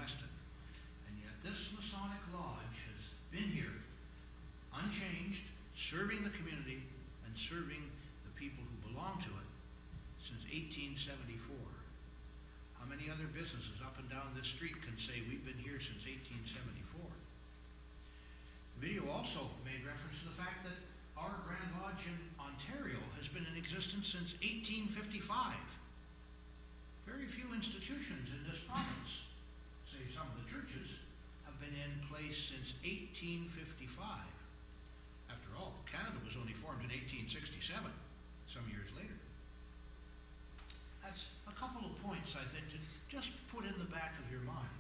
Weston. And yet this Masonic Lodge has been here, unchanged, serving the community and serving the people who belong to it since 1874. How many other businesses up and down this street can say we've been here since 1874? The video also made reference to the fact that our Grand Lodge in Ontario has been in existence since 1855. Very few institutions in this province, save some of the churches, have been in place since 1855. After all, Canada was only formed in 1867, some years later. That's a couple of points, I think, to just put in the back of your mind.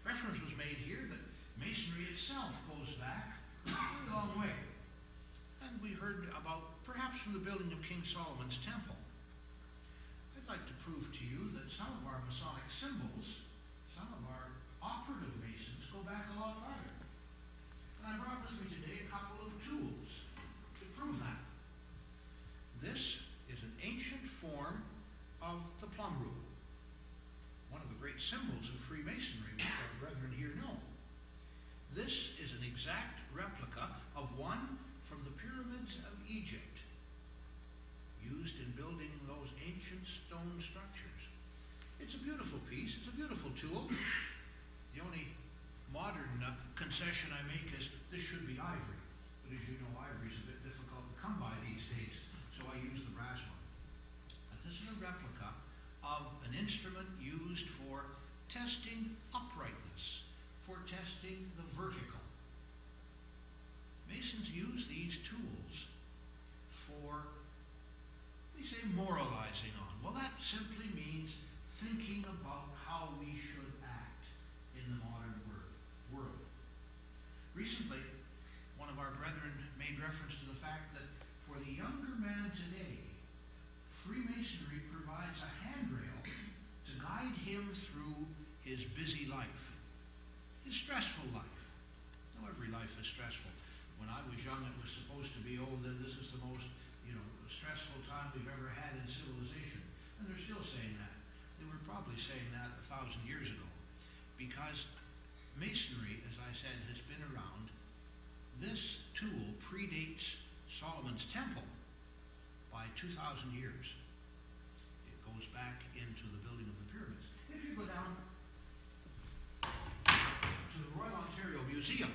Reference was made here that Masonry itself goes back a very long way. And we heard about, perhaps from the building of King Solomon's Temple. I'd like to prove to you that some of our Masonic symbols, some of our operative Masons, go back a lot farther. And I brought with me today a couple of tools to prove that. This is an ancient form of the plumb rule, one of the great symbols of Freemasonry, which our brethren here know. This is an exact replica of one from the pyramids of Egypt, used in building those ancient stone structures. It's a beautiful piece, it's a beautiful tool. The only modern concession I make is this should be ivory, but as you know, ivory is a bit difficult to come by these days, so I use the brass one. But this is a replica of an instrument used for testing uprightness, for testing the vertical. Masons use these tools for, we say, moralizing on. Well, that simply means thinking about how we should act in the modern world. Recently, one of our brethren made reference to the fact that for the younger man today, Freemasonry provides a handrail to guide him through his busy life, his stressful life. Now, every life is stressful. When I was young, it was supposed to be, oh, this is the most, stressful time we've ever had in civilization. And they're still saying that. They were probably saying that 1,000 years ago. Because Masonry, as I said, has been around. This tool predates Solomon's Temple by 2,000 years. It goes back into the building of the pyramids. If you go down to the Royal Ontario Museum,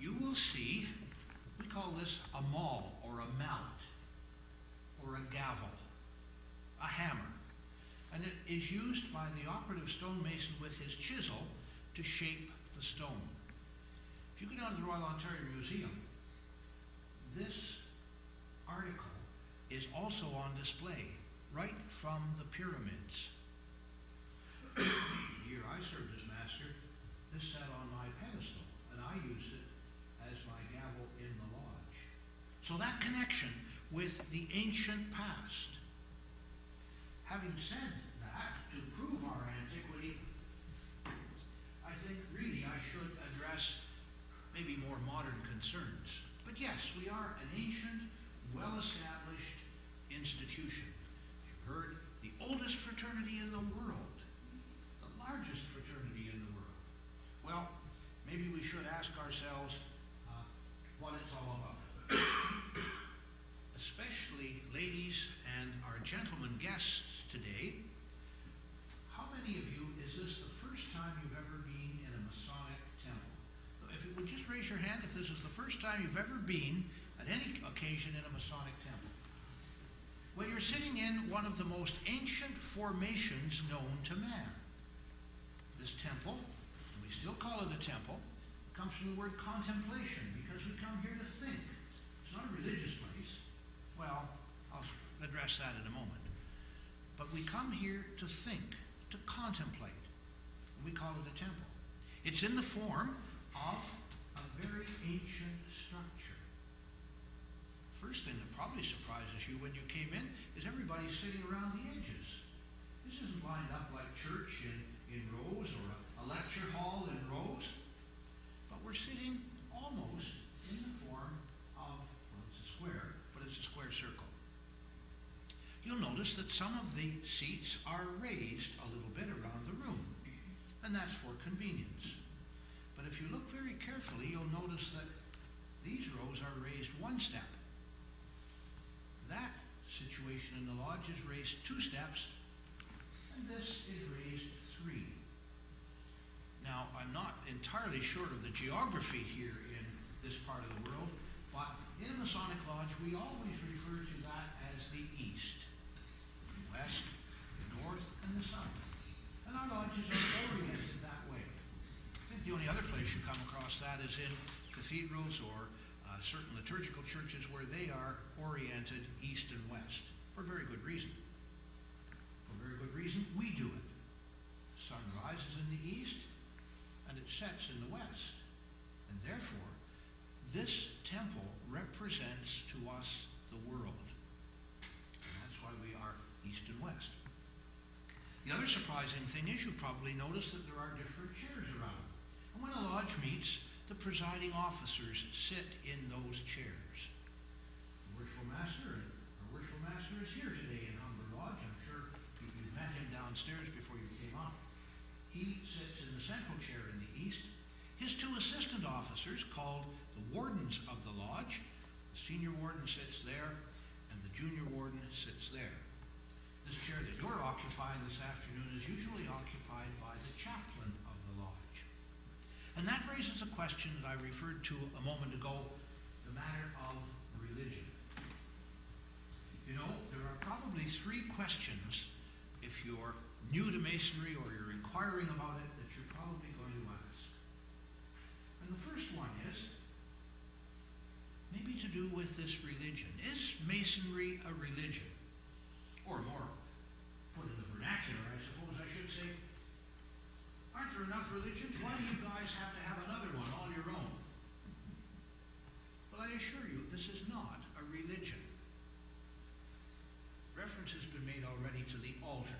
you will see, we call this a maul or a mallet or a gavel, a hammer. And it is used by the operative stonemason with his chisel to shape the stone. If you go down to the Royal Ontario Museum, this article is also on display right from the pyramids. The year I served as master, this sat on my pedestal, and I used it as my gavel in the lodge. So that connection with the ancient past. Having said that, to prove our antiquity, I think really I should address maybe more modern concerns. But yes, we are an ancient, well-established institution. You've heard, the oldest fraternity in the world, the largest fraternity in the world. Well, maybe we should ask ourselves what it's all about. Especially ladies and our gentlemen guests today. How many of you, is this the first time you've ever been in a Masonic temple? So if you would just raise your hand if this is the first time you've ever been at any occasion in a Masonic temple. Well, you're sitting in one of the most ancient formations known to man. This temple, and we still call it a temple, comes from the word contemplation, because we come here to think. It's not a religious place. Well, I'll address that in a moment. But we come here to think, to contemplate. And we call it a temple. It's in the form of a very ancient structure. First thing that probably surprises you when you came in is everybody's sitting around the edges. This isn't lined up like church in rows or a lecture hall in rows. But we're sitting almost in the form of, well, it's a square, but it's a square circle. You'll notice that some of the seats are raised a little bit around the room. And and that's for convenience. But if you look very carefully, you'll notice that these rows are raised one step. That situation in the lodge is raised 2 steps, and this is raised 3. Now, I'm not entirely sure of the geography here in this part of the world, but in a Masonic lodge, we always refer to that as the east, the west, the north, and the south. And our lodges are oriented that way. I think the only other place you come across that is in cathedrals or certain liturgical churches where they are oriented east and west, for very good reason. For very good reason, we do it. The sun rises in the east, and it sets in the west. And therefore, this temple represents to us the world. And that's why we are east and west. The other surprising thing is you probably notice that there are different chairs around. And when a lodge meets, the presiding officers sit in those chairs. The Worshipful Master, our Worshipful Master is here today in Humber Lodge. I'm sure you met him downstairs before you came up. He sits in the central chair in the east. His 2 assistant officers, called the wardens of the lodge, the senior warden sits there, and the junior warden sits there. This chair that you're occupying this afternoon is usually occupied by the chaplain of the lodge. And that raises a question that I referred to a moment ago, the matter of religion. You know, there are probably 3 questions, if you're new to Masonry or you're inquiring about it, that you're probably going to ask. And the first one is, maybe to do with this religion. Is Masonry a religion? Or more, put in the vernacular, I suppose I should say, aren't there enough religions? Why do you guys have to have another one all your own? Well, I assure you, this is not a religion. Reference has been made already to the altar.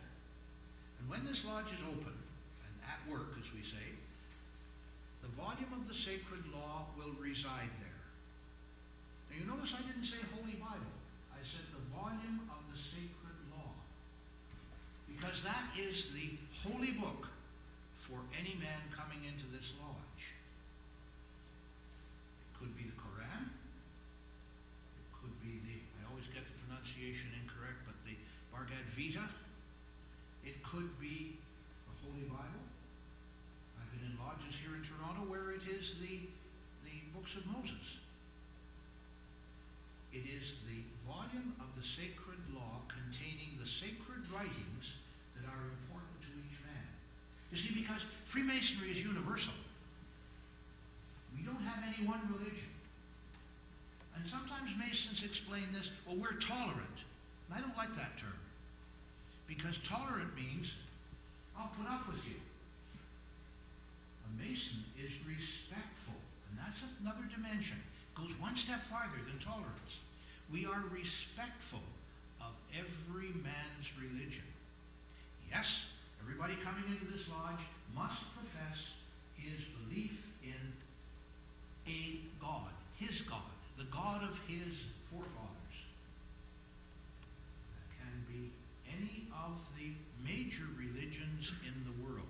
And when this lodge is open, and at work, as we say, the volume of the sacred law will reside there. Now you notice I didn't say Holy Bible. I said the volume of the sacred law. Because that is the holy book for any man coming into this lodge. It could be the Quran. It could be I always get the pronunciation incorrect, but the Bhagavad Gita. It could be the Holy Bible. I've been in lodges here in Toronto where it is the books of Moses. It is the volume of the sacred law containing the sacred writings that are important to each man. You see, because Freemasonry is universal. We don't have any one religion. And sometimes Masons explain this, well, we're tolerant. And I don't like that term. Because tolerant means, I'll put up with you. A Mason is respectful. And that's another dimension. It goes one step farther than tolerance. We are respectful of every man's religion. Yes, everybody coming into this lodge must profess his belief in a God, his God, the God of his forefathers. That can be any of the major religions in the world.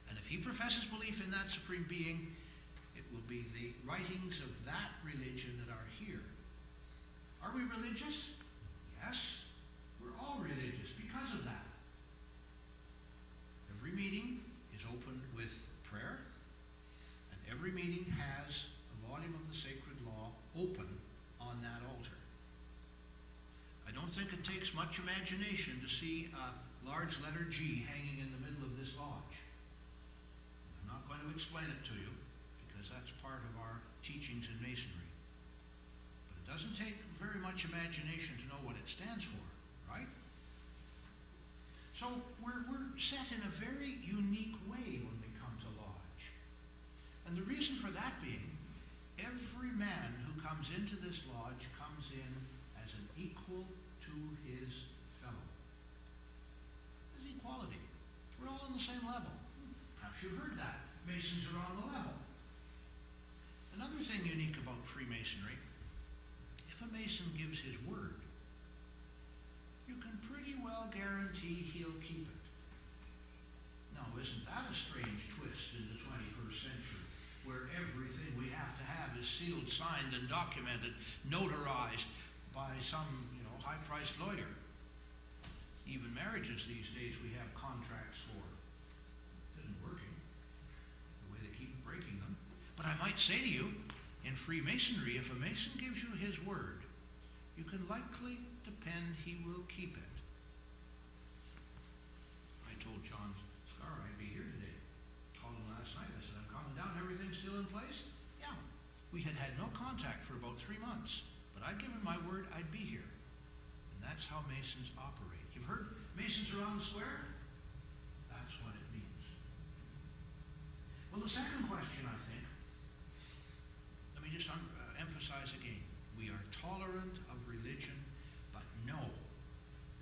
And if he professes belief in that supreme being, it will be the writings of that religion that are here. Are we religious? Yes, we're all religious because of that. Every meeting is opened with prayer, and every meeting has a volume of the sacred law open on that altar. I don't think it takes much imagination to see a large letter G hanging in the middle of this lodge. I'm not going to explain it to you because that's part of our teachings in Masonry. But it doesn't take very much imagination to know what it stands for, right? So we're set in a very unique way when we come to lodge. And the reason for that being, every man who comes into this lodge comes in as an equal to his fellow. There's equality. We're all on the same level. Perhaps you've heard that. Masons are on the level. Another thing unique about Freemasonry, if a Mason gives his word, you can pretty well guarantee he'll keep it. Now, Now, isn't that a strange twist in the 21st century, where everything we have to have is sealed, signed, and documented, notarized by some, high-priced lawyer? Even marriages these days we have contracts for. It isn't working, the way they keep breaking them. But I might say to you, in Freemasonry, if a Mason gives you his word, you can likely depend he will keep it. I told John Scar I'd be here today. Called him last night. I said, I'm coming down. Everything's still in place? Yeah. We had no contact for about 3 months, but I'd given my word I'd be here. And that's how Masons operate. You've heard Masons around the square? That's what it means. Well, the second question, I think, let me just emphasize again. We are tolerant of religion, but no,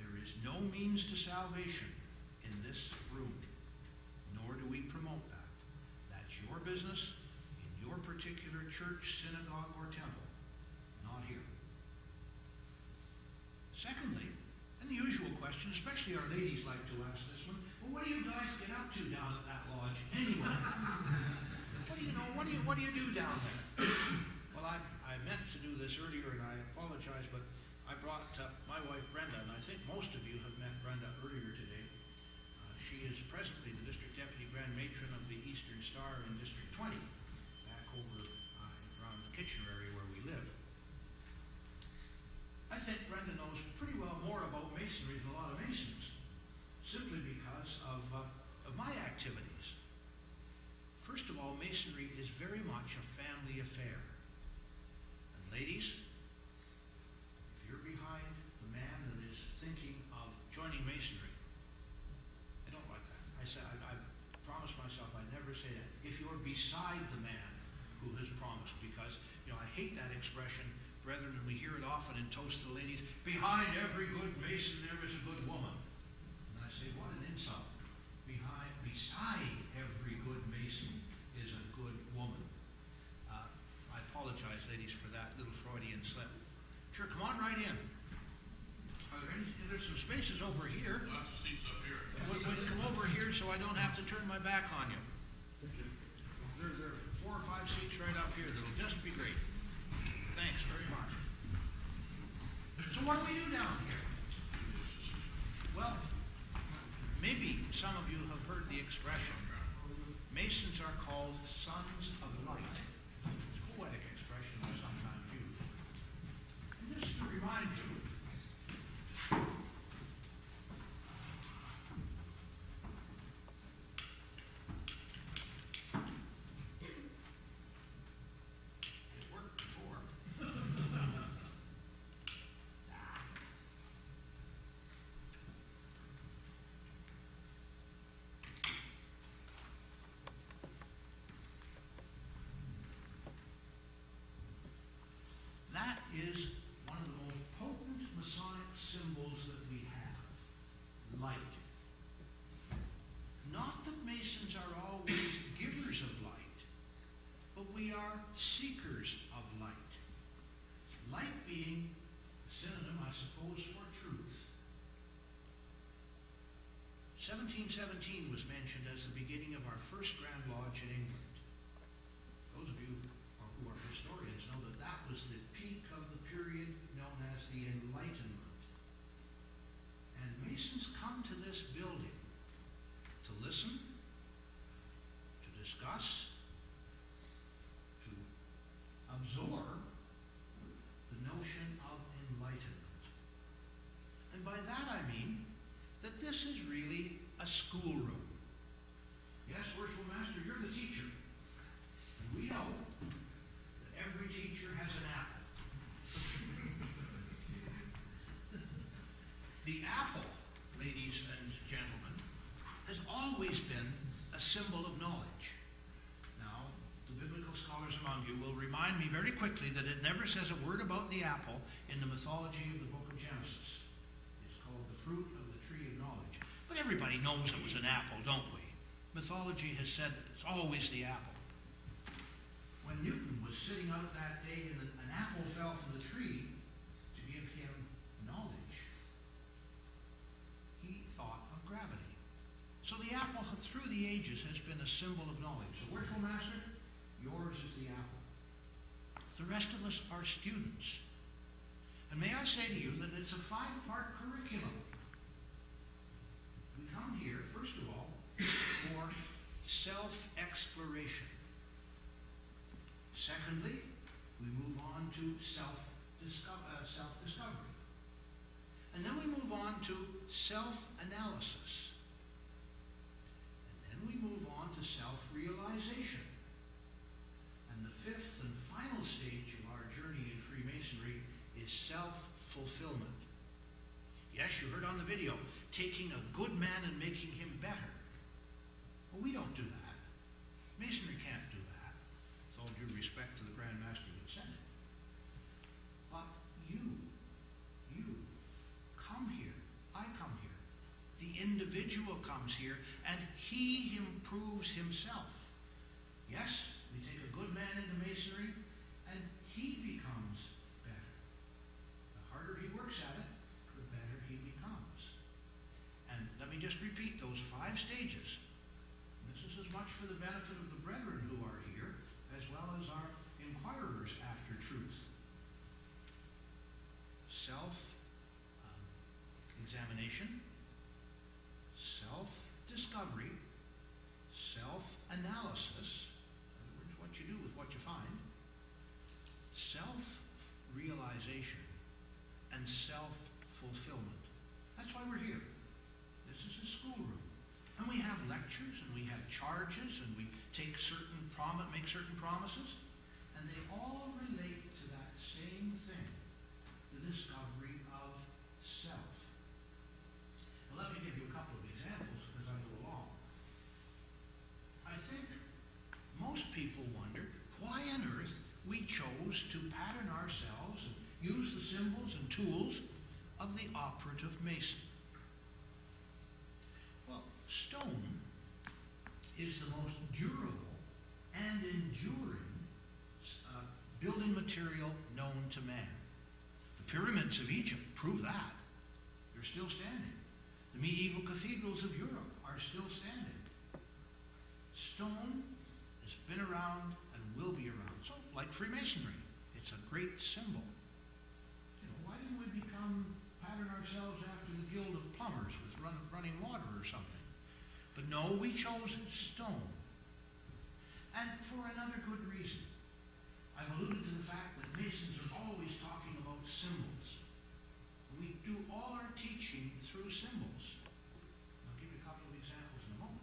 there is no means to salvation in this room, nor do we promote that. That's your business in your particular church, synagogue, or temple, not here. Secondly, and the usual question, especially our ladies like to ask this one, well, what do you guys get up to down at that lodge anyway? What do you do down there? Well, I meant to do this earlier, and I apologize, but I brought my wife Brenda, and I think most of you have met Brenda earlier today. She is presently the District Deputy Grand Matron of the Eastern Star in District 20, back over around the Kitchener area where we live. I think Brenda knows pretty well more about Masonry than a lot of Masons, simply because of my activities. First of all, Masonry is very much a family affair. And ladies, if you're behind the man that is thinking of joining Masonry, I don't like that. I promised myself I'd never say that. If you're beside the man who has promised, because, I hate that expression. Brethren, we hear it often in toast to the ladies, behind every good Mason there is a good woman. And I say, what an insult. Beside every good Mason is a good woman. I apologize, ladies, for that little Freudian slip. Sure, come on right in. There's some spaces over here. Lots of seats up here. Come over here so I don't have to turn my back on you. There are 4 or 5 seats right up here that'll just be great. Thanks very much. So what do we do down here? Well, maybe some of you have heard the expression, Masons are called sons of light. It's a poetic expression we sometimes use. And just to remind you, that is one of the most potent Masonic symbols that we have, light. Not that Masons are always givers of light, but we are seekers of light. Light being a synonym, I suppose, for truth. 1717 was mentioned as the beginning of our first Grand Lodge in England. Those of you who are historians know that that was the peak of the period known as the Enlightenment. And Masons come to this building to listen, to discuss, to absorb the notion of enlightenment. And by that I mean that this is really a schoolroom. Yes, Worshipful Master, you're the teacher. And we know that every teacher has an apple. The apple, ladies and gentlemen, has always been a symbol of knowledge. Now, the biblical scholars among you will remind me very quickly that it never says a word about the apple in the mythology of the book of Genesis. It's called the fruit of the tree of knowledge. But everybody knows it was an apple, don't we? Mythology has said that it's always the apple. When Newton was sitting out that day and an apple fell from the tree to give him knowledge, he thought of gravity. So the apple through the ages has been a symbol of knowledge. So where's your master? Yours is the apple. The rest of us are students. And may I say to you that it's a 5-part curriculum. We come here, first of all, for self-exploration. Secondly, we move on to self-discovery. And then we move on to self-analysis. And then we move on to self-realization. And the 5th and final stage of our journey in Freemasonry is self-fulfillment. Yes, you heard on the video, taking a good man and making him better. Well, we don't do that. Masonry can't do that. With all due respect to the Grand Master that said it. But you come here. I come here. The individual comes here, and he improves himself. Yes, we take a good man into Masonry, and he becomes better. The harder he works at it, the better he becomes. And let me just repeat those 5 stages. This is as much for the benefit of the brethren who are here, as well as our inquirers after truth. Self-examination, self-discovery, self-analysis, in other words, what you do with what you find, self-realization, and self-fulfillment. That's why we're here. This is a schoolroom. And we have lectures, and we have charges, and we take make certain promises, and they all relate to that same thing, the discovery of self. Well, let me give you a couple of examples as I go along. I think most people wonder why on earth we chose to pattern ourselves and use the symbols and tools of the operative Mason. Well, stone is the most durable and enduring building material known to man. The pyramids of Egypt prove that. They're still standing. The medieval cathedrals of Europe are still standing. Stone has been around and will be around. So, like Freemasonry, it's a great symbol. Why didn't we pattern ourselves after the Guild of Plumbers with running water or something? But no, we chose stone. And for another good reason. I've alluded to the fact that Masons are always talking about symbols. We do all our teaching through symbols. I'll give you a couple of examples in a moment.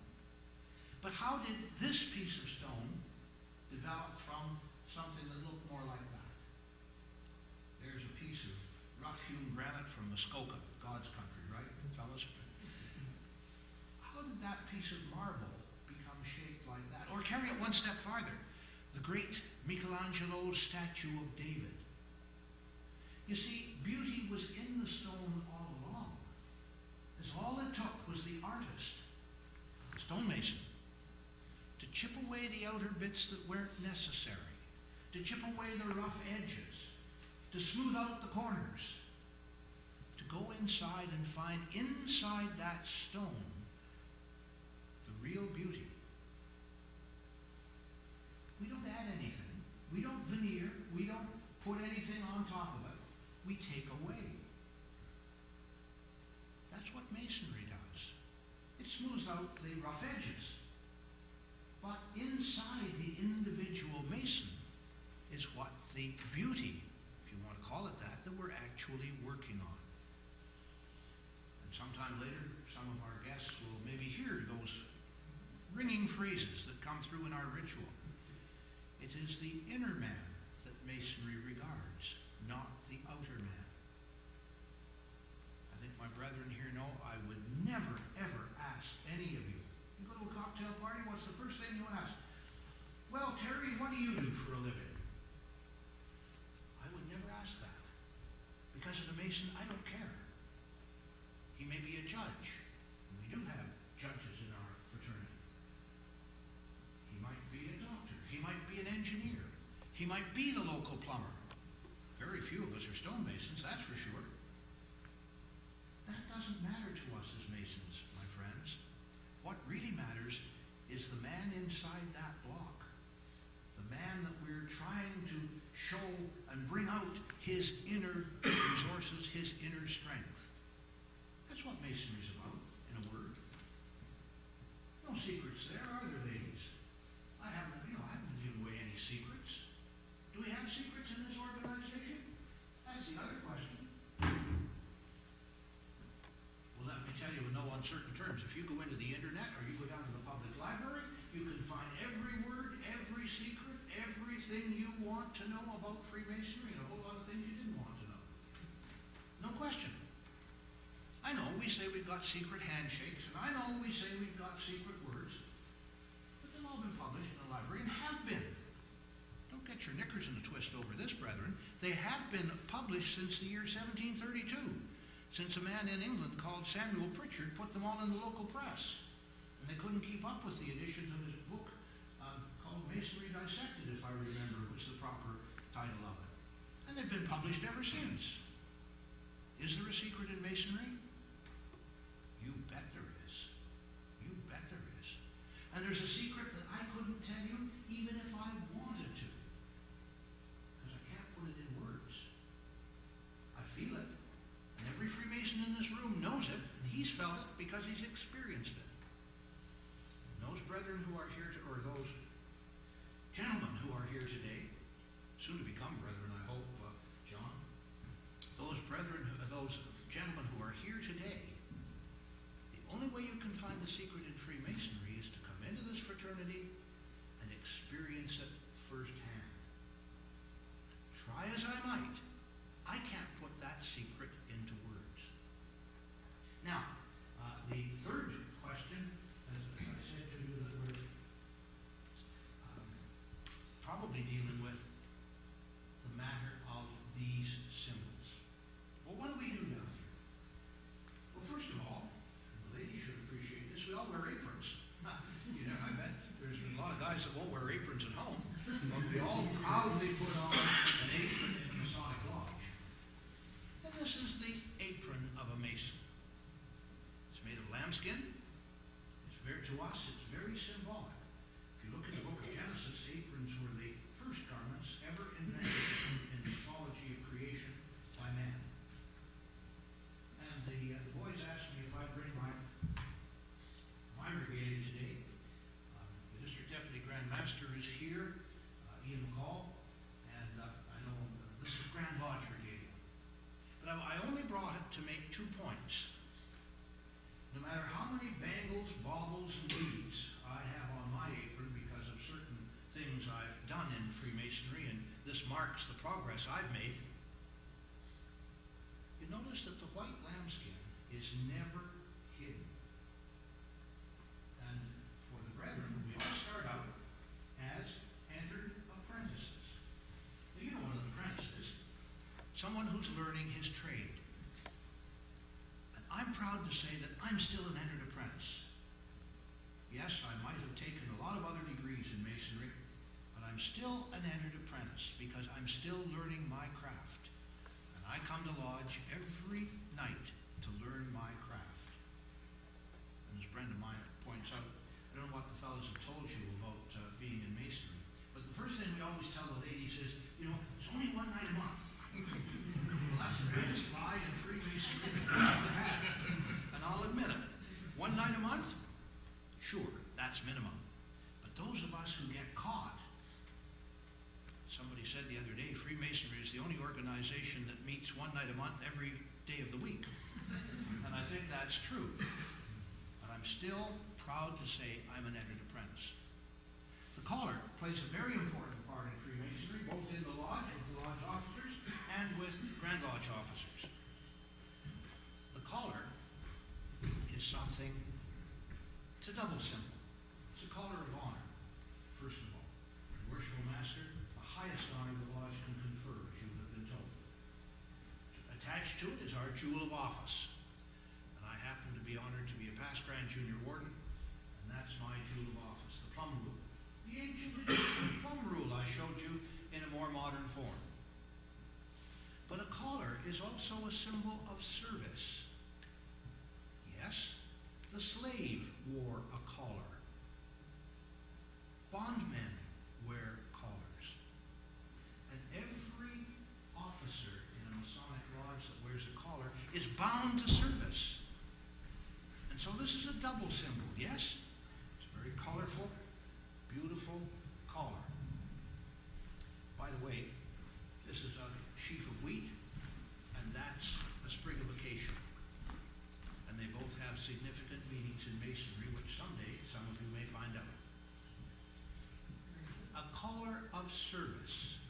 But how did this piece of stone develop from something that looked more like that? There's a piece of rough-hewn granite from Muskoka, God's country, right, fellas? How did that piece of marble become shaped like that? Or carry it one step farther, the great Michelangelo's statue of David. You see, beauty was in the stone all along. As all it took was the artist, the stonemason, to chip away the outer bits that weren't necessary, to chip away the rough edges, to smooth out the corners, to go inside and find inside that stone the real beauty. We don't add anything. We don't veneer. We don't put anything on top of it. We take away. That's what Masonry does. It smooths out the rough edges. But inside the individual Mason is what the beauty, if you want to call it that we're actually working on. And sometime later, some of our guests will maybe hear those ringing phrases that come through in our ritual. It is the inner man that Masonry regards, not the outer man. I think my brethren here know I would never, ever ask any of you. You go to a cocktail party, what's the first thing you ask? Well, Terry, what do you do for a living? I would never ask that. Because as a Mason, I don't care. He may be a judge. And we do have judges in our fraternity. He might be a doctor. He might be an engineer. He might be the local plumber. Very few of us are stonemasons, that's for sure. That doesn't matter to us as Masons, my friends. What inside that block, the man that we're trying to show and bring out his inner resources, his inner strength. That's what masonry's about, in a word. No secrets there, are there, ladies? I haven't been giving away any secrets. Do we have secrets in this organization? That's the other question. Well, let me tell you in no uncertain terms, if you go into the internet or you go down to the public library, you can find every word, every secret, everything you want to know about Freemasonry and a whole lot of things you didn't want to know. No question. I know we say we've got secret handshakes, and I know we say we've got secret words, but they've all been published in the library and have been. Don't get your knickers in a twist over this, brethren. They have been published since the year 1732, since a man in England called Samuel Pritchard put them all in the local press. And they couldn't keep up with the editions of his book called Masonry Dissected, if I remember, was the proper title of it. And they've been published ever since. Is there a secret in Masonry? You bet there is. You bet there is. And there's a secret that I couldn't tell you even if I wanted to. Because I can't put it in words. I feel it. And every Freemason in this room knows it, and he's felt it because he's experienced it. And those brethren who are here, or those gentlemen who are here today, soon to become brethren, I hope, John, those gentlemen who are here today, the only way you can find the secret in Freemasonry is to come into this fraternity and experience it firsthand. Try as I might, I can't put that secret into words. Now, the third question, as I said to you, that we're probably dealing with the matter of these symbols. Well, what do we do down here? Well, first of all, and the ladies should appreciate this, we all wear aprons. I bet there's a lot of guys that won't wear aprons at home, but we all proudly put on an apron in the Masonic Lodge. And this is the apron of a Mason. It's made of lambskin. To us, it's very symbolic. If you look at the book of Genesis, aprons were the first garments ever invented in the mythology of creation by man. And the boys asked me if I'd bring my regalia today. The District Deputy Grand Master is here, Ian McCall, and I know this is Grand Lodge regalia. But I only brought it to make 2 points. No matter how many bangles, baubles, and beads I have on my apron because of certain things I've done in Freemasonry, and this marks the progress I've made, you notice that the white lambskin is never hidden. And for the brethren, we all start out as entered apprentices. Now, you know what an apprentice is. Someone who's learning his trade. I'm proud to say that I'm still an entered apprentice. Yes, I might have taken a lot of other degrees in Masonry, but I'm still an entered apprentice because I'm still learning my craft. And I come to Lodge every night to learn my craft. And as Brenda mine points out, I don't know what the fellows have told you about being in Masonry, but the first thing we always tell the ladies is, it's only one night a month. Well, that's the biggest lie in Freemasonry that we've ever had. And I'll admit it. One night a month? Sure, that's minimum. But those of us who get caught, somebody said the other day, Freemasonry is the only organization that meets one night a month every day of the week. And I think that's true. But I'm still proud to say I'm an entered apprentice. The collar plays a very important part in Freemasonry, both in the lodge with the lodge officers and with Grand Lodge officers. The collar is something, it's a double symbol. It's a collar of honor, first of all. Worshipful Master, the highest honor the lodge can confer, as you have been told. Attached to it is our jewel of office. And I happen to be honored to be a past Grand Junior Warden, and that's my jewel of office, the plumb rule. The ancient Egyptian plumb rule I showed you in a more modern form. But a collar is also a symbol of service. Yes, the slave wore a collar. double symbol, yes? It's a very colorful, beautiful collar. By the way, this is a sheaf of wheat, and that's a sprig of acacia. And they both have significant meanings in masonry, which someday some of you may find out. A collar of service,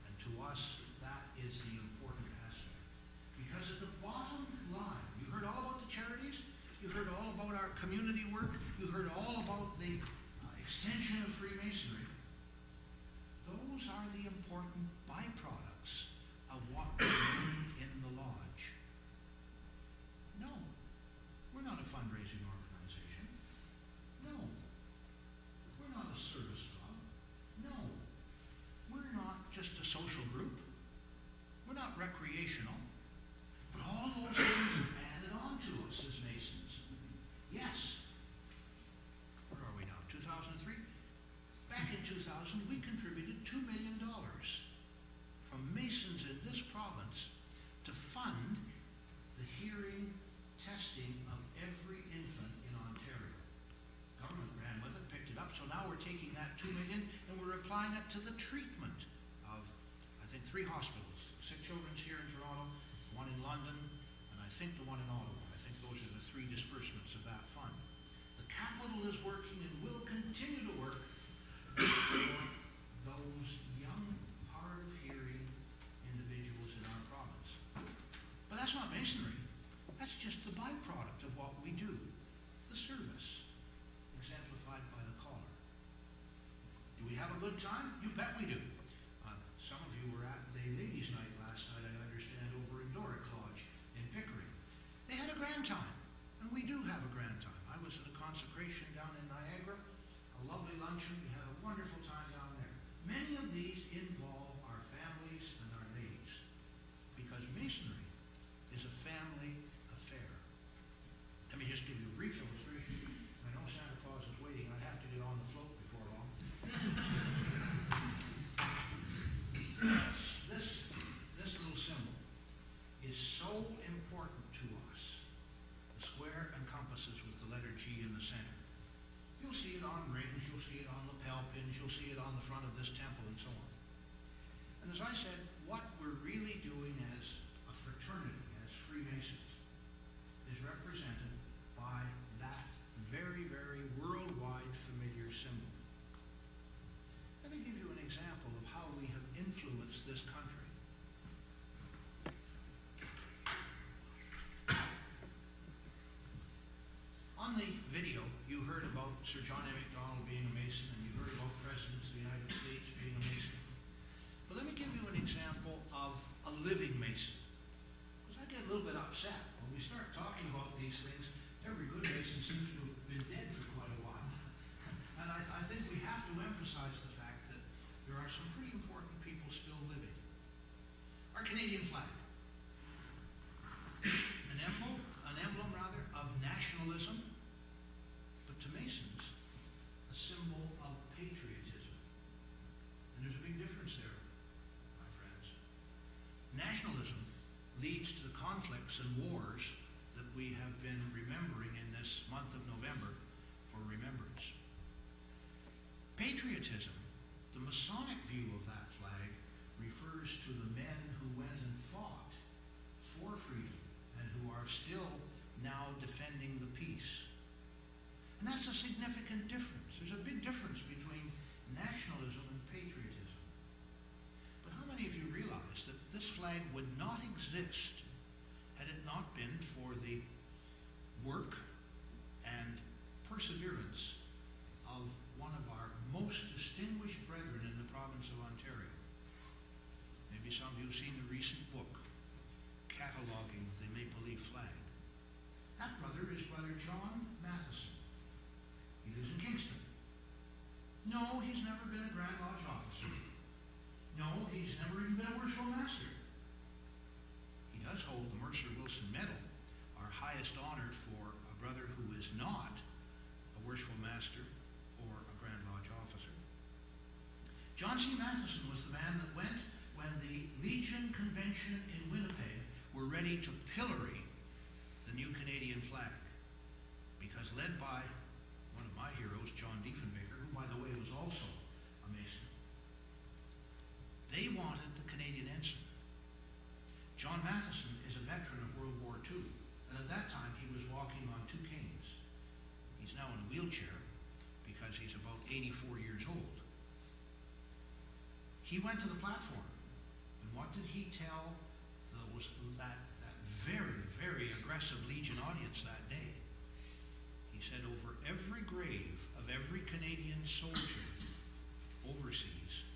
and to us, that is the important aspect. Because at the bottom line, you heard all about the charities, you heard all about our community work, you heard all about the extension of Freemasonry. Those are the important byproducts of what we're doing in the lodge. No, we're not a fundraising organization. No, we're not a service club. No, we're not just a social group. We're not recreational. But all those things are added on to us as Masons. Yes. Where are we now? 2003? Back in 2000, we contributed $2 million from Masons in this province to fund the hearing testing of every infant in Ontario. Government ran with it, picked it up, so now we're taking that $2 million and we're applying it to the treatment of, I think, 3 hospitals. 6 children's here in Toronto, 1 in London, and I think the 1 in Ottawa. I think those are the 3 disbursements of that fund. The capital is working and will continue to work for those young, hard of hearing individuals in our province. But that's not Masonry. That's just the byproduct of what we do. The service, exemplified by the collar. Do we have a good time? You bet we do. Some of you were at the ladies' night last night, I understand, over in Doric Lodge in Pickering. They had a grand time, and we do have a grand time. I was at a consecration down in Niagara, a lovely luncheon. We had a wonderful time down there. Many of these involve our families and our ladies, because Masonry is a family affair. Let me just give you a brief illustration. I know Santa Claus is waiting. I have to get on the float before long. This little symbol is so important to us. The square and compasses with the letter G in the center. You'll see it on rings, you'll see it on lapel pins, you'll see it on the front of this temple and so on. And as I said, what we're really doing as a fraternity, as Freemasons, is represented by that very, very worldwide familiar symbol. Let me give you an example of how we have influenced this country. On the video, you heard about Sir John A. Macdonald being a Mason, and you heard about presidents of the United States being a Mason. But let me give you an example of a living Mason. Because I get a little bit upset when we start talking about these things. Every good Mason seems to have been dead for quite a while. And I think we have to emphasize the fact that there are some pretty important people still living. Our Canadian flag. An emblem of nationalism, but to Masons, a symbol of patriotism. And there's a big difference there, my friends. Nationalism leads to the conflicts and wars that we have been remembering in this month of November for remembrance. Patriotism, the Masonic view of that flag, refers to the men who went and fought for freedom and who are still now defending the peace. And that's a significant difference. There's a big difference between nationalism and patriotism. But how many of you realize that this flag would not exist had it not been for the work and perseverance of one of our most distinguished brethren in the province of Ontario? Maybe some of you have seen the recent book, Cataloging the Maple Leaf Flag. That brother is Brother John Matheson. He lives in Kingston. No, he's never been a Grand Lodge officer. No, he's never even been a Worshipful Master. He does hold the Mercer Wilson Medal, our highest honor for a brother who is not a Worshipful Master or a Grand Lodge officer. John C. Matheson was the man that went when the Legion Convention in Winnipeg were ready to pillory the new Canadian flag, because because led by one of my heroes, John Diefenbaker, who, by the way, was also a Mason, they wanted the Canadian ensign. John Matheson is a veteran of World War II, and at that time he was walking on two canes. He's now in a wheelchair because he's about 84 years old. He went to the platform, and what did he tell that very, very aggressive Legion audience that day? He said, over every grave of every Canadian soldier overseas,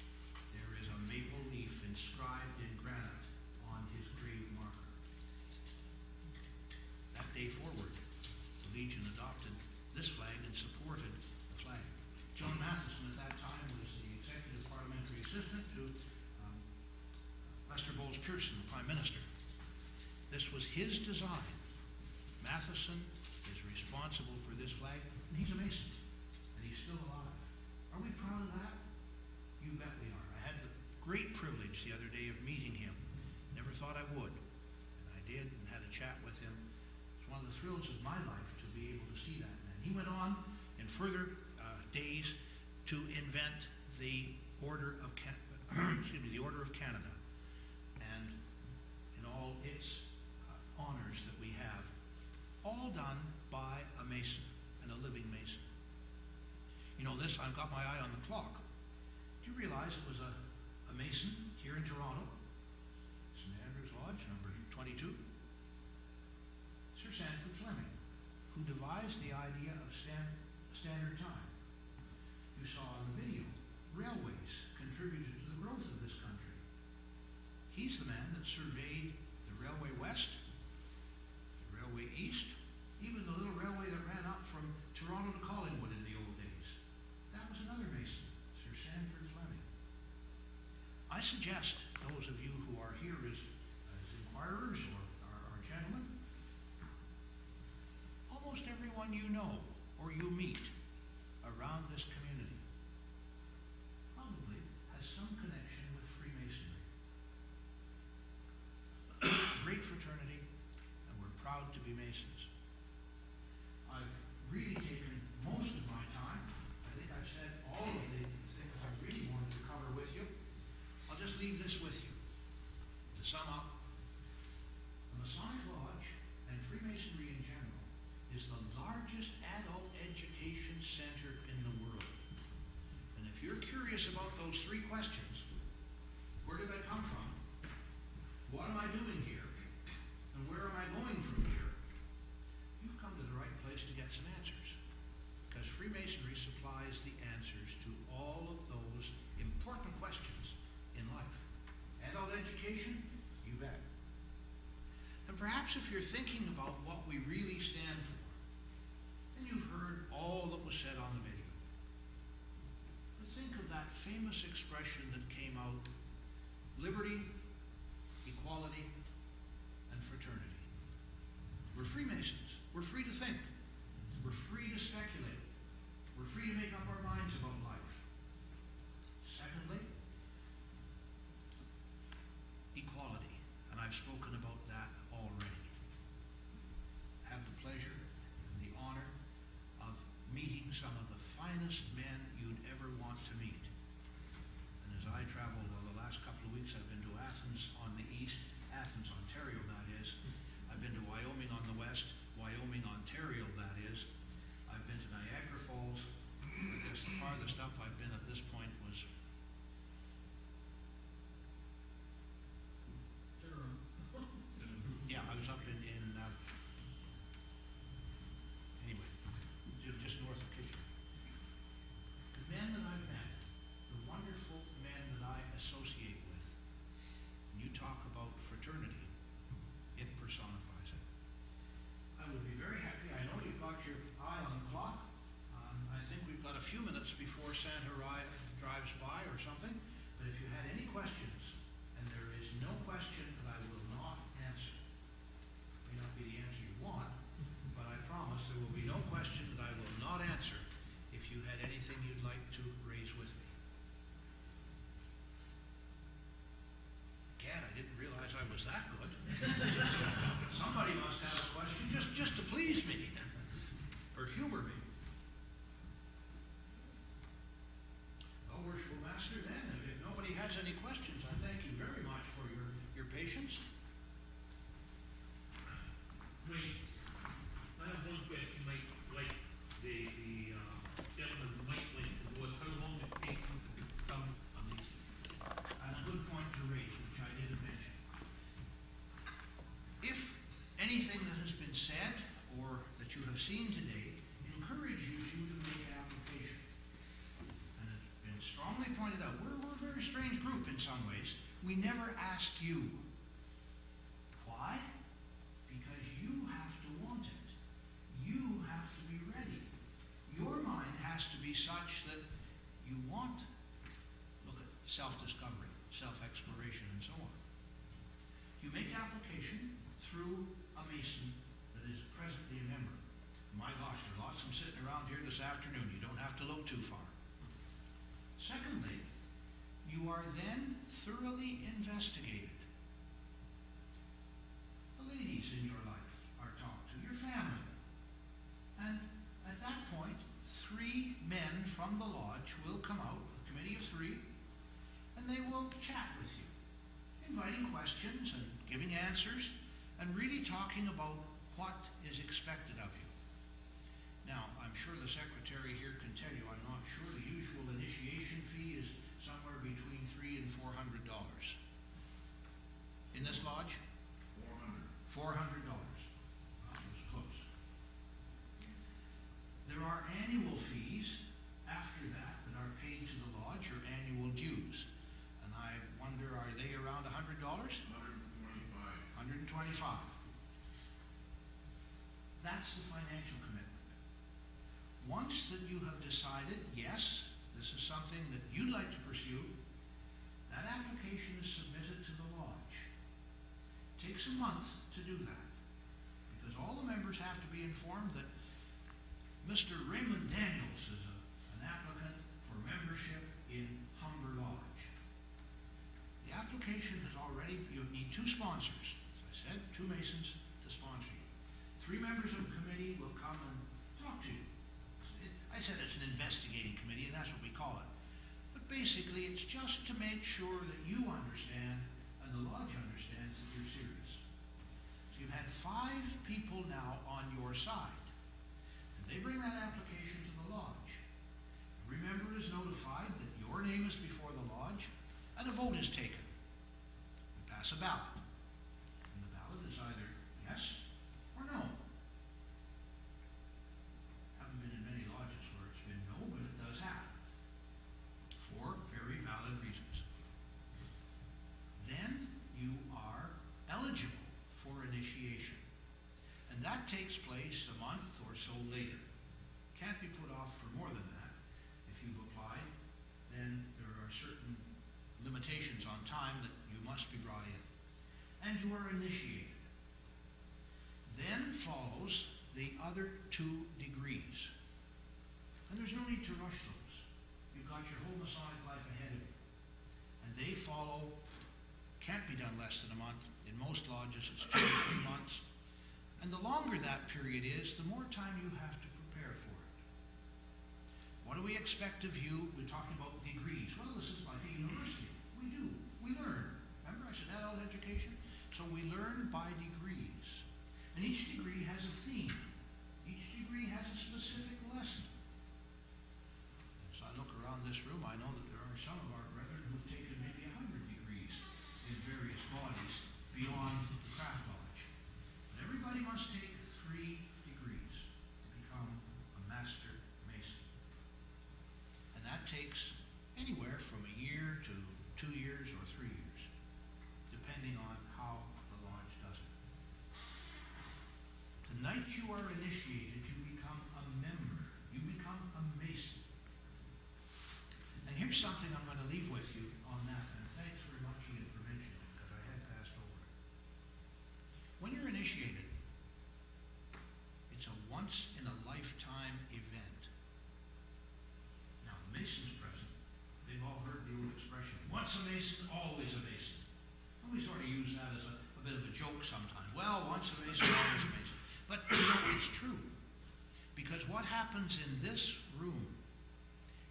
there is a maple leaf inscribed in granite on his grave marker. That day forward, the Legion adopted this flag and supported the flag. John Matheson at that time was the executive parliamentary assistant to Lester Bowles Pearson, the Prime Minister. This was his design. Matheson is responsible for this flag, and he's a Mason, and he's still alive. Are we proud of that? You bet we are. I had the great privilege the other day of meeting him. Never thought I would, and I did, and had a chat with him. It's one of the thrills of my life to be able to see that man. He went on in further days to invent the Order of the Order of Canada, and in all its honors that we have, all done by a Mason and a living Mason. You know this, I've got my eye on the clock. Do you realize it was a Mason here in Toronto, St. Andrew's Lodge, number 22, Sir Sanford Fleming, who devised the idea of standard time. You saw in the video, railways contributed to the growth of this country. He's the man that surveyed the Railway West, the Railway East, even the little railway that ran up from Toronto to Collingwood in the old days. That was another Mason, Sir Sanford Fleming. I suggest those of you who are here as inquirers or are gentlemen, almost everyone you know or you meet around this community probably has some connection with Freemasonry. Great fraternity, and we're proud to be Masons. I've really taken most of my time. I think I've said all of the things I really wanted to cover with you. I'll just leave this with you. To sum up, the Masonic Lodge and Freemasonry in general is the largest adult education center in the world. And if you're curious about those three questions, where did I come from? What am I doing here? And where am I going from here? You've come to the right place to get some answers. Because Freemasonry supplies the answers to all of those important questions in life. Adult education? You bet. And perhaps if you're thinking about what we really stand for, and you've heard all that was said on the video, but think of that famous expression that came out, liberty, equality, and fraternity. We're Freemasons. We're free to think. We're free to speculate. We're free to make up our minds about life. Secondly, equality, and I've spoken about that already. Have the pleasure and the honor of meeting some of the finest men you'd ever want to meet. And as I traveled the last couple of weeks, I've been to Athens on the east, Athens, Ontario, that is. I've been to Wyoming on the west, Wyoming, Ontario, that is. I've been to Niagara Falls. I guess the farthest up I've been at this point was yeah, I was up in anyway, just north of Kitchener. The men that I've met, the wonderful men that I associate with, when you talk about fraternity, it personifies it. I would be very happy. I know you've got your eye on the clock. I think we've got a few minutes before Santa drives by or something. But if you had any questions, and there is no question that I will not answer, may not be the answer you want, but I promise there will be no question that I will not answer if you had anything you'd like to raise with me. Gad, I didn't realize I was that good. Somebody must have a question just to please me. For We never asked you. Why? Because you have to want it. You have to be ready. Your mind has to be such that you want, look at self-discovery, self-exploration, and so on. You make application through a Mason that is presently a member. My gosh, there are lots of them sitting around here this afternoon. You don't have to look too far. Secondly, you are then thoroughly investigated. The ladies in your life are talked to, your family. And at that point, 3 men from the lodge will come out, a committee of 3, and they will chat with you, inviting questions and giving answers, and really talking about what is expected of you. Now, I'm sure the secretary here can tell you, I'm not sure, the usual initiation fee is somewhere between $300 and $400. In this lodge? $400. That was close. There are annual fees after that are paid to the lodge, or annual dues. And I wonder, are they around $100? $125. That's the financial commitment. Once that you have decided, yes, this is something that you'd like to pursue, that application is submitted to the lodge. It takes a month to do that, because all the members have to be informed that Mr. Raymond Daniels is an applicant for membership in Humber Lodge. The application has already, you need 2 sponsors. As I said, 2 Masons to sponsor you. 3 members of the committee will come and talk to you. I said it's an investigating committee, and that's what we call it. But basically, it's just to make sure that you understand and the lodge understands that you're serious. So you've had 5 people now on your side. And they bring that application to the lodge. Every member is notified that your name is before the lodge, and a vote is taken. We pass a ballot. And the ballot is either yes or no. Haven't been in many lodges where it's been no, but it does happen. For very valid reasons. Then you are eligible for initiation. And that takes place a month or so later. Can't be put off for more than that. If you've applied, then there are certain limitations on time that you must be brought in. And you are initiated. Then follows the other 2 degrees. And there's no need to rush those. You've got your whole Masonic life ahead of you. And they follow, can't be done less than a month. In most lodges, it's 2 or 3 months. And the longer that period is, the more time you have to prepare for it. What do we expect of you? We're talking about degrees. Well, this is like a university. We do. We learn. Remember, I said adult education? So we learn by degrees. And each degree has a theme. Each degree has a specific lesson. As I look around this room, I know that there are some of our brethren who've taken maybe 100 degrees in various bodies beyond the craft lodge. But everybody must take 3 degrees to become a master mason. And that takes anywhere from a year to 2 years or 3 years, depending on how the lodge does it. The night you are initiated, you become a member. You become a mason. And here's something I'm going to leave with you on that, and thanks very much, Ian, for mentioning it, because I had passed over it. When you're initiated, it's a once-in-a-lifetime event. Now, the Masons present, they've all heard the old expression, once a Mason, always a Mason. And we sort of use that as a bit of a joke sometimes. Well, once a Mason, always a Mason. But you know, it's true. Because what happens in this room,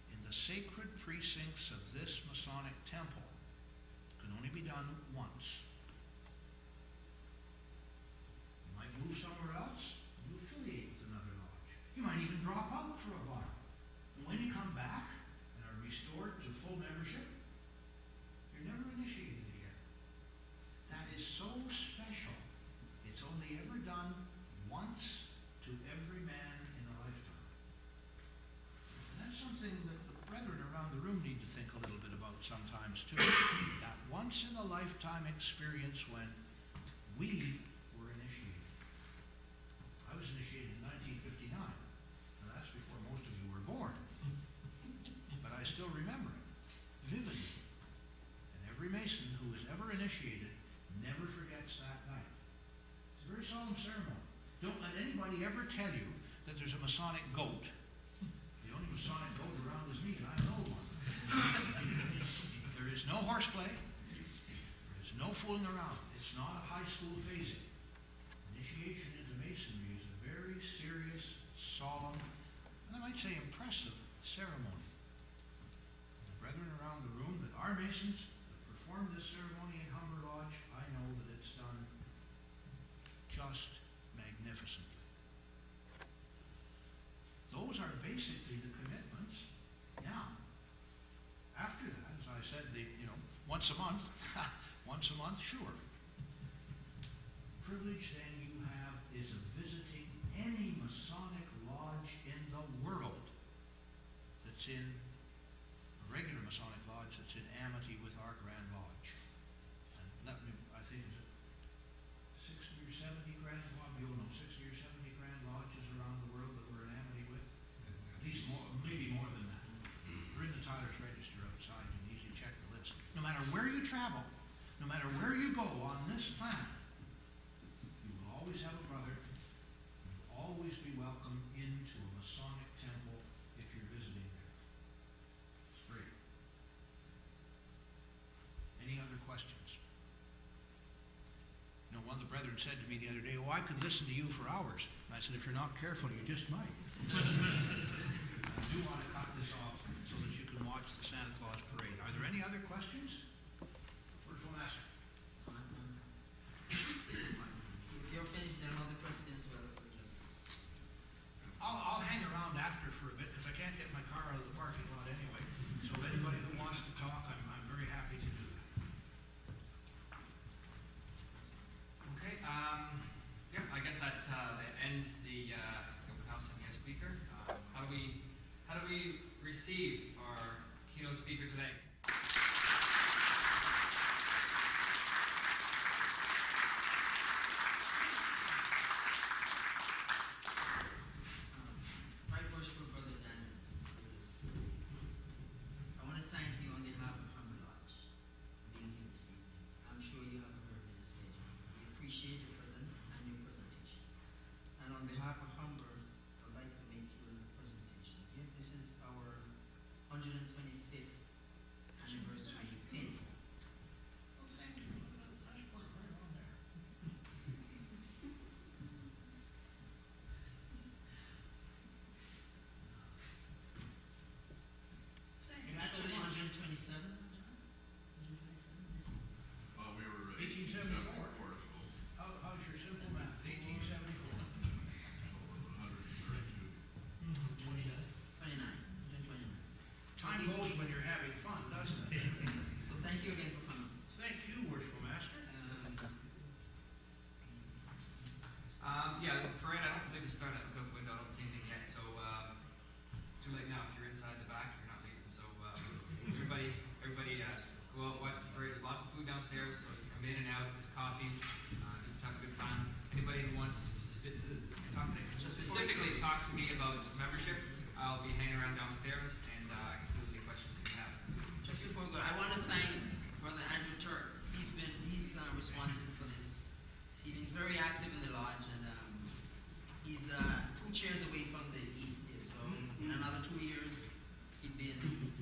in the sacred precincts of this Masonic temple, can only be done once. You might move somewhere else, you affiliate with another lodge. You might even drop out for a while. And when you come back and are restored to full membership, you're never initiated again. That is so special. It's only ever done once to every man in a lifetime. And that's something that the brethren around the room need to think a little bit about sometimes too. That once once-in-a-lifetime experience when we were initiated. I was initiated in 1959. Now that's before most of you were born. But I still remember it vividly. And every Mason who is ever initiated never forgets that night. It's a very solemn ceremony. Don't let anybody ever tell you that there's a Masonic goat. The only Masonic goat around is me, and I'm an old one. There is no horseplay. There is no fooling around. It's not a high school phasing. Initiation into Masonry is a very serious, solemn, and I might say impressive ceremony. The brethren around the room that are Masons that perform this ceremony in Humber Lodge, I know that it's done just magnificently. Those are basically the commitments. Now, after that, as I said, once a month, sure. Privilege then you have is of visiting any Masonic lodge in the world that's in a regular Masonic lodge that's in amity with our Grand Lodge. And I think is it 60 or 70 Grand Lodge, you'll know 60 or 70 Grand Lodges around the world that we're in amity with. At least more, maybe more than that. They're in the Tyler's Register outside. You can easily check the list. No matter where you travel, no matter where you go on this planet, you will always have a brother. You will always be welcome into a Masonic temple if you're visiting there. It's great. Any other questions? One of the brethren said to me the other day, "Oh, I could listen to you for hours." And I said, "If you're not careful, you just might." I do want to cut this off so that you can watch the Santa Claus parade. Are there any other questions? First one, ask. If you're finished, then all the questions will just... I'll hang around after for a bit because I can't get my car out of the parking lot anyway. So anybody who wants to talk, I'm very happy to do that. Okay, yeah, I guess that ends the open house and guest speaker. How do we receive our keynote speaker today? Right worshipful Brother Daniels, I want to thank you on behalf of Humber Lodge for being here this evening. I'm sure you have a very busy schedule. We appreciate your presence and your presentation. And on behalf of Humber, I'd like to make you a presentation. This is our 125th anniversary pin. Well, thank you. That's nice work right on there. Thank you so Actually, much. 127. 127 this year. We were 1874. 74, so How's your simple math? 1874. we're 132. 29. 29. Time goes when you're having fun, doesn't it? So thank you again for coming. Thank you, Worshipful Master. Yeah, the parade, I don't believe it started at the window. I don't see anything yet. So it's too late now. If you're inside the back, you're not leaving. So everybody, go out, watch the parade. There's lots of food downstairs, so you come in and out. There's coffee. Just have a good time. Anybody who wants to specifically talk to me about membership, I'll be hanging around downstairs, and I can field any questions that you have. Just before we go, I want to thank Brother Andrew Turk. He's responsible for this. He's very active in the lodge, and he's 2 chairs away from the east here. So in another 2 years, he'd be in the east.